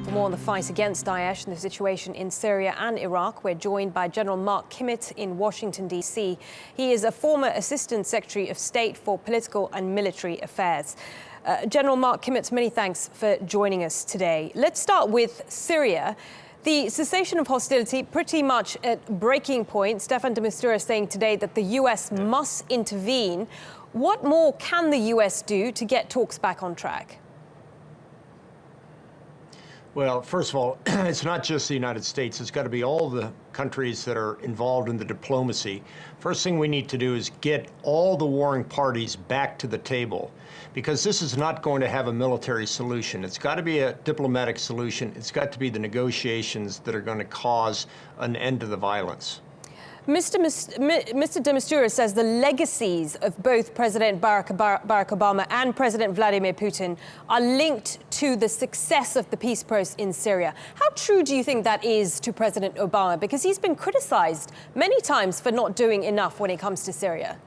For more on the fight against Daesh and the situation in Syria and Iraq, we're joined by General Mark Kimmitt in Washington, D.C. He is a former Assistant Secretary of State for Political and Military Affairs. General Mark Kimmitt, many thanks for joining us today. Let's start with Syria. The cessation of hostility pretty much at breaking point. Staffan de Mistura saying today that the U.S. must intervene. What more can the U.S. do to get talks back on track? Well, first of all, it's not just the United States. It's got to be all the countries that are involved in the diplomacy. First thing we need to do is get all the warring parties back to the table, because this is not going to have a military solution. It's got to be a diplomatic solution. It's got to be the negotiations that are going to cause an end to the violence. Mr. de Mistura says the legacies of both President Barack Obama and President Vladimir Putin are linked to the success of the peace process in Syria. How true do you think that is to President Obama? Because he's been criticized many times for not doing enough when it comes to Syria.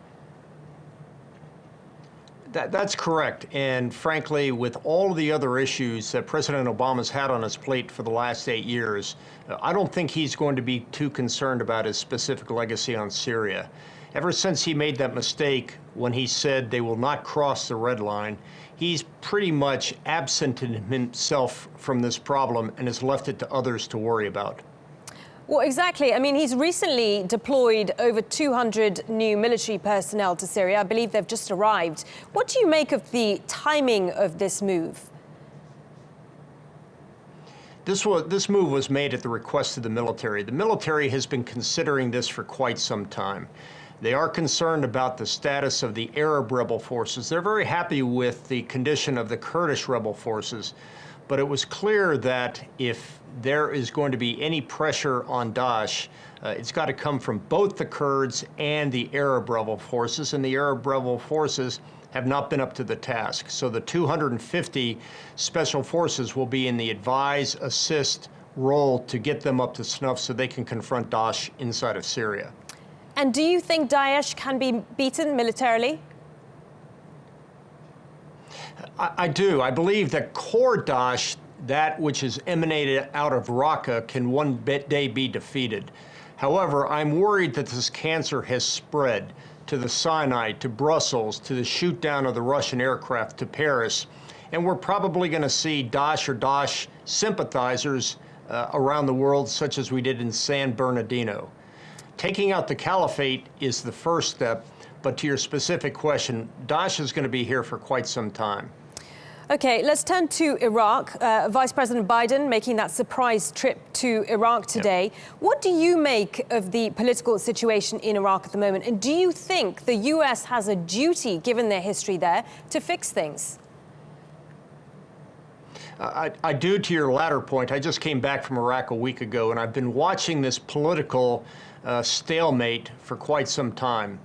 That's correct. And frankly, with all of the other issues that President Obama's had on his plate for the last 8 years, I don't think he's going to be too concerned about his specific legacy on Syria. Ever since he made that mistake when he said they will not cross the red line, he's pretty much absented himself from this problem and has left it to others to worry about. Well, exactly. I mean, he's recently deployed over 200 new military personnel to Syria. I believe they've just arrived. What do you make of the timing of this move? This move was made at the request of the military. The military has been considering this for quite some time. They are concerned about the status of the Arab rebel forces. They're very happy with the condition of the Kurdish rebel forces. But it was clear that if there is going to be any pressure on Daesh, it's got to come from both the Kurds and the Arab rebel forces, and the Arab rebel forces have not been up to the task. So the 250 special forces will be in the advise, assist role to get them up to snuff so they can confront Daesh inside of Syria. And do you think Daesh can be beaten militarily? I do. I believe that core Daesh, that which is emanated out of Raqqa, can one day be defeated. However, I'm worried that this cancer has spread to the Sinai, to Brussels, to the shoot down of the Russian aircraft to Paris, and we're probably going to see Daesh or Daesh sympathizers around the world, such as we did in San Bernardino. Taking out the caliphate is the first step. But to your specific question, Daesh is going to be here for quite some time. Okay, let's turn to Iraq. Vice President Biden making that surprise trip to Iraq today. Yep. What do you make of the political situation in Iraq at the moment? And do you think the U.S. has a duty, given their history there, to fix things? I do, to your latter point. I just came back from Iraq a week ago, and I've been watching this political stalemate for quite some time.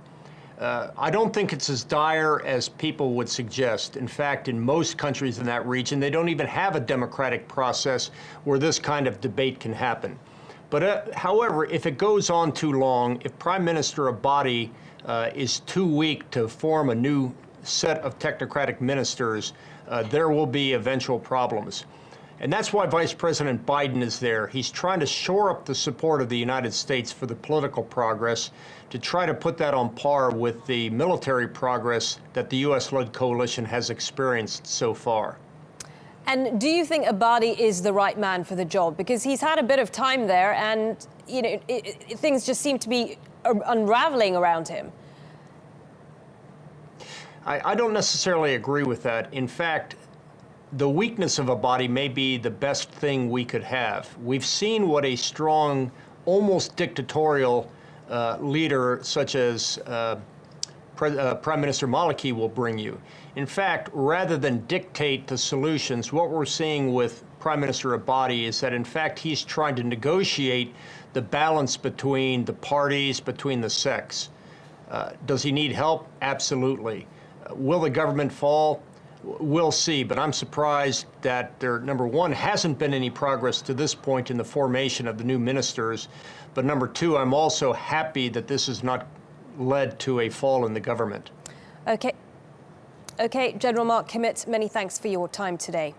I don't think it's as dire as people would suggest. In fact, in most countries in that region, they don't even have a democratic process where this kind of debate can happen. But however, if it goes on too long, if Prime Minister Abadi is too weak to form a new set of technocratic ministers, there will be eventual problems. And that's why Vice President Biden is there. He's trying to shore up the support of the United States for the political progress, to try to put that on par with the military progress that the U.S.-led coalition has experienced so far. And do you think Abadi is the right man for the job? Because he's had a bit of time there and, you know, things just seem to be unraveling around him. I don't necessarily agree with that. In fact, the weakness of Abadi may be the best thing we could have. We've seen what a strong, almost dictatorial leader such as Prime Minister Maliki will bring you. In fact, rather than dictate the solutions, what we're seeing with Prime Minister Abadi is that, in fact, he's trying to negotiate the balance between the parties, between the sects. Does he need help? Absolutely. Will the government fall? We'll see, but I'm surprised that there, number one, hasn't been any progress to this point in the formation of the new ministers. But number two, I'm also happy that this has not led to a fall in the government. Okay, General Mark Kimmitt, many thanks for your time today.